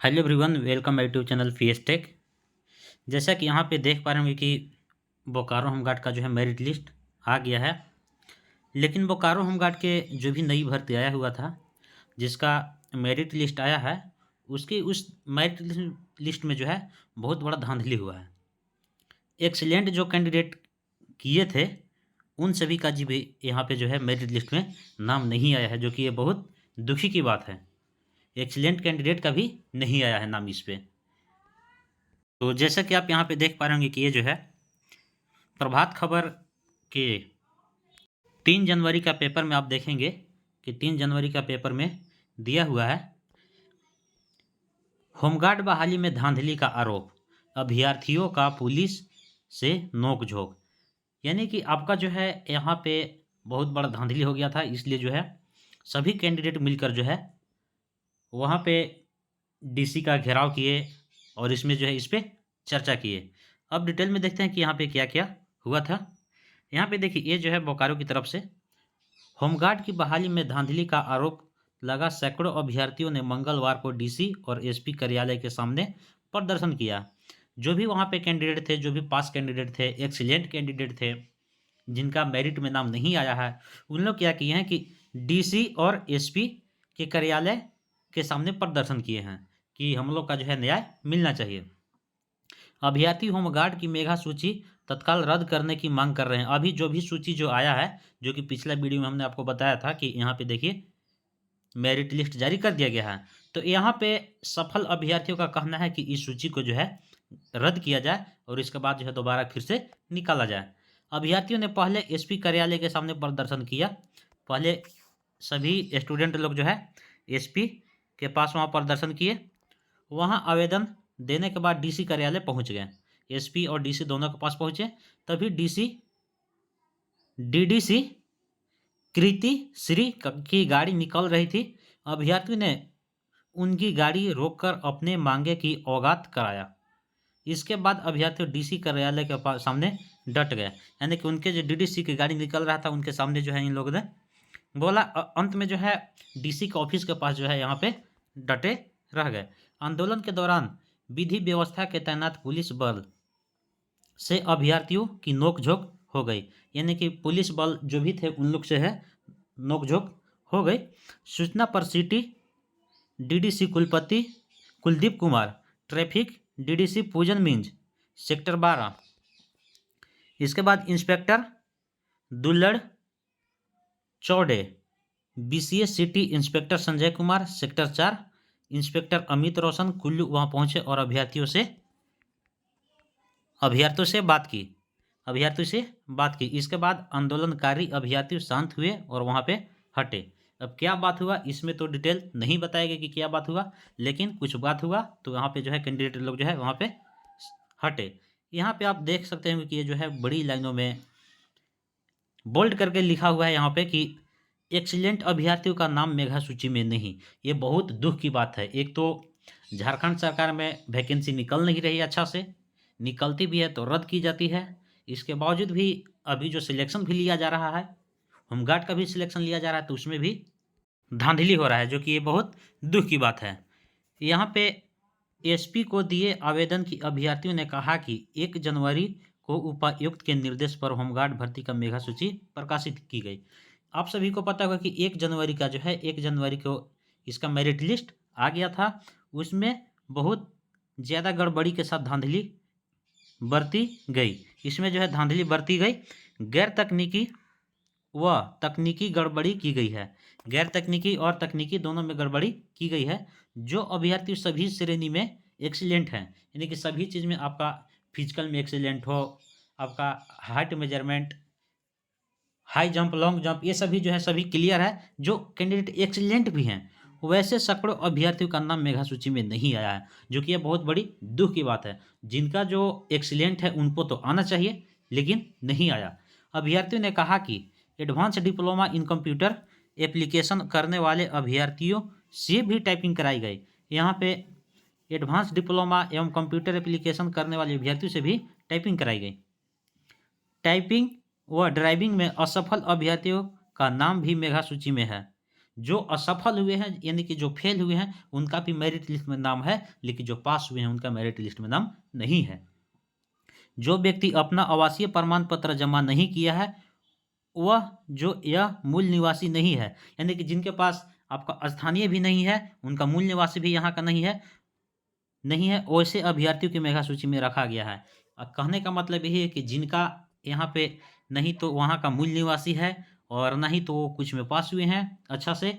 Hello everyone, welcome my YouTube channel फीएस tech. जैसा कि यहाँ पे देख पा रहे होंगे कि बोकारो होमगार्ड का जो है मेरिट लिस्ट आ गया है। लेकिन बोकारो होमगार्ड के जो भी नई भर्ती आया हुआ था, जिसका मेरिट लिस्ट आया है, उसकी उस मेरिट लिस्ट में जो है बहुत बड़ा धांधली हुआ है। एक्सीलेंट जो कैंडिडेट किए थे उन सभी का जी भी यहाँ पे जो है मेरिट लिस्ट में नाम नहीं आया है, जो कि ये बहुत दुखी की बात है। एक्सीलेंट कैंडिडेट का भी नहीं आया है नाम इस पे। तो जैसा कि आप यहाँ पे देख पा रहे होंगे कि ये जो है प्रभात खबर के 3 जनवरी का पेपर में आप देखेंगे कि 3 जनवरी का पेपर में दिया हुआ है, होमगार्ड बहाली में धांधली का आरोप, अभ्यर्थियों का पुलिस से नोकझोंक। यानी कि आपका जो है यहाँ पे बहुत बड़ा धांधली हो गया था, इसलिए जो है सभी कैंडिडेट मिलकर जो है वहाँ पे डीसी का घेराव किए और इसमें जो है इस पे चर्चा किए। अब डिटेल में देखते हैं कि यहाँ पे क्या क्या हुआ था। यहाँ पे देखिए, ये जो है बोकारो की तरफ से होमगार्ड की बहाली में धांधली का आरोप लगा। सैकड़ों अभ्यर्थियों ने मंगलवार को डीसी और एसपी कार्यालय के सामने प्रदर्शन किया। जो भी वहाँ पे कैंडिडेट थे, जो भी पास कैंडिडेट थे, एक्सीलेंट कैंडिडेट थे, जिनका मेरिट में नाम नहीं आया है, उन लोग क्या किए हैं कि डीसी और एसपी के कार्यालय के सामने प्रदर्शन किए हैं कि हम लोग का जो है न्याय मिलना चाहिए। अभ्यर्थी होमगार्ड की मेगा सूची तत्काल रद्द करने की मांग कर रहे हैं। अभी जो भी सूची जो आया है, जो कि पिछला वीडियो में हमने आपको बताया था कि यहाँ पे देखिए मेरिट लिस्ट जारी कर दिया गया है। तो यहाँ पे सफल अभ्यर्थियों का कहना है कि इस सूची को जो है रद्द किया जाए और इसके बाद जो है दोबारा फिर से निकाला जाए। अभ्यर्थियों ने पहले एसपी कार्यालय के सामने प्रदर्शन किया। पहले सभी स्टूडेंट लोग जो है एसपी के पास वहाँ प्रदर्शन किए। वहाँ आवेदन देने के बाद डीसी कार्यालय पहुँच गए। एसपी और डीसी दोनों के पास पहुँचे, तभी डीडीसी कृति श्री की गाड़ी निकल रही थी। अभ्यर्थी ने उनकी गाड़ी रोककर अपने मांगे की अवगत कराया। इसके बाद अभ्यर्थी डीसी कार्यालय के पास सामने डट गए। यानी कि उनके जो डीडीसी की गाड़ी निकल रहा था, उनके सामने जो है इन लोगों ने बोला। अंत में जो है डीसी के ऑफिस के पास जो है यहाँ पे डटे रह गए। आंदोलन के दौरान विधि व्यवस्था के तैनात पुलिस बल से अभ्यर्थियों की नोकझोंक हो गई। यानी कि पुलिस बल जो भी थे उन लोग से है नोकझोंक हो गई। सूचना पर सिटी डीडीसी कुलपति कुलदीप कुमार, ट्रैफिक डीडीसी पूजन मिंज, सेक्टर 12। इसके बाद इंस्पेक्टर दुल्लड़ चौड़े, BCS city inspector Sanjay Kumar, sector 4, inspector Amit Roshan Kullu वहाँ पहुँचे और अभ्यर्थियों से बात की। इसके बाद आंदोलनकारी अभ्यर्थी शांत हुए और वहाँ पे हटे। अब क्या बात हुआ इसमें तो डिटेल नहीं बताया गया कि क्या बात हुआ, लेकिन कुछ बात हुआ तो यहाँ पे जो है कैंडिडेट लोग जो है वहाँ पे हटे। यहाँ पे आप देख सकते हैं कि ये जो है बड़ी लाइनों में बोल्ड करके लिखा हुआ है यहाँ पे कि एक्सीलेंट अभ्यर्थियों का नाम मेगा सूची में नहीं। ये बहुत दुख की बात है। एक तो झारखंड सरकार में वैकेंसी निकल नहीं रही अच्छा से, निकलती भी है तो रद्द की जाती है। इसके बावजूद भी अभी जो सिलेक्शन भी लिया जा रहा है, होमगार्ड का भी सिलेक्शन लिया जा रहा है, तो उसमें भी धांधली हो रहा है, जो कि ये बहुत दुख की बात है। यहाँ पे एसपी को दिए आवेदन की अभ्यर्थियों ने कहा कि 1 जनवरी को उपायुक्त के निर्देश पर होमगार्ड भर्ती का मेगा सूची प्रकाशित की गई। आप सभी को पता होगा कि 1 जनवरी का जो है 1 जनवरी को इसका मेरिट लिस्ट आ गया था। उसमें बहुत ज़्यादा गड़बड़ी के साथ धांधली बरती गई। इसमें जो है धांधली बरती गई, गैर तकनीकी व तकनीकी गड़बड़ी की गई है। गैर तकनीकी और तकनीकी दोनों में गड़बड़ी की गई है। जो अभ्यर्थी सभी श्रेणी में एक्सीलेंट हैं, यानी कि सभी चीज़ में आपका फिजिकल में एक्सीलेंट हो, आपका height measurement, high jump, long jump, ये सभी जो है सभी क्लियर है। जो कैंडिडेट एक्सीलेंट भी हैं, वैसे सैकड़ों अभ्यर्थियों का नाम मेगा सूची में नहीं आया है, जो कि ये बहुत बड़ी दुख की बात है। जिनका जो एक्सीलेंट है उनको तो आना चाहिए, लेकिन नहीं आया। अभ्यर्थियों ने कहा कि advance diploma in computer application करने वाले अभ्यर्थियों से भी टाइपिंग कराई गई। यहाँ पे एडवांस डिप्लोमा एवं कंप्यूटर एप्लीकेशन करने वाले अभ्यर्थियों से भी टाइपिंग कराई गई। टाइपिंग व ड्राइविंग में असफल अभ्यर्थियों का नाम भी मेगा सूची में है। जो असफल हुए हैं यानी कि जो फेल हुए हैं उनका भी मेरिट लिस्ट में नाम है, लेकिन जो पास हुए हैं उनका मेरिट लिस्ट में नाम नहीं है। जो व्यक्ति अपना आवासीय प्रमाण पत्र जमा नहीं किया है वह जो यह मूल निवासी नहीं है, यानी कि जिनके पास आपका स्थानीय भी नहीं है, उनका मूल निवासी भी यहाँ का नहीं है, वैसे अभ्यर्थियों की मेगा सूची में रखा गया है। कहने का मतलब यही है कि जिनका यहाँ पे नहीं तो वहाँ का मूल निवासी है और ना ही तो वो कुछ में पास हुए हैं अच्छा से,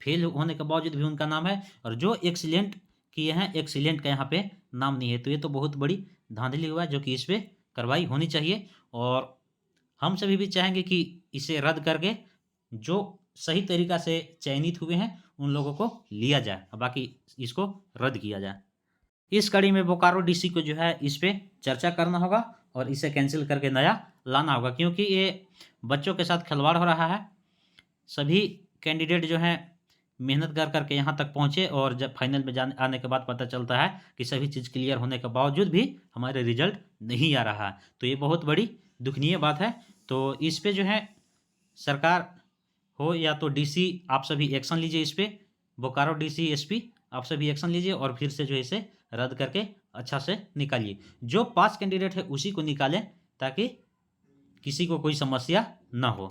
फेल होने के बावजूद भी उनका नाम है, और जो एक्सीलेंट किए हैं एक्सीलेंट का यहाँ पे नाम नहीं है। तो ये तो बहुत बड़ी धांधली हुआ जो कि इस पर कार्रवाई होनी चाहिए, और हम सभी भी चाहेंगे कि इसे रद्द करके जो सही तरीका से चयनित हुए हैं उन लोगों को लिया जाए, और बाकी इसको रद्द किया जाए। इस कड़ी में बोकारो डीसी को जो है इस पे चर्चा करना होगा और इसे कैंसिल करके नया लाना होगा, क्योंकि ये बच्चों के साथ खिलवाड़ हो रहा है। सभी कैंडिडेट जो हैं मेहनत कर करके यहाँ तक पहुँचे और जब फाइनल में जाने आने के बाद पता चलता है कि सभी चीज़ क्लियर होने के बावजूद भी हमारे रिजल्ट नहीं आ रहा है। तो ये बहुत बड़ी दुखनीय बात है। तो इस पे जो है सरकार हो या तो डीसी आप सभी एक्शन लीजिए इस पे, बोकारो डीसी एसपी आप सभी एक्शन लीजिए और फिर से जो है इसे रद्द करके अच्छा से निकालिए। जो 5 कैंडिडेट है उसी को निकालें ताकि किसी को कोई समस्या ना हो।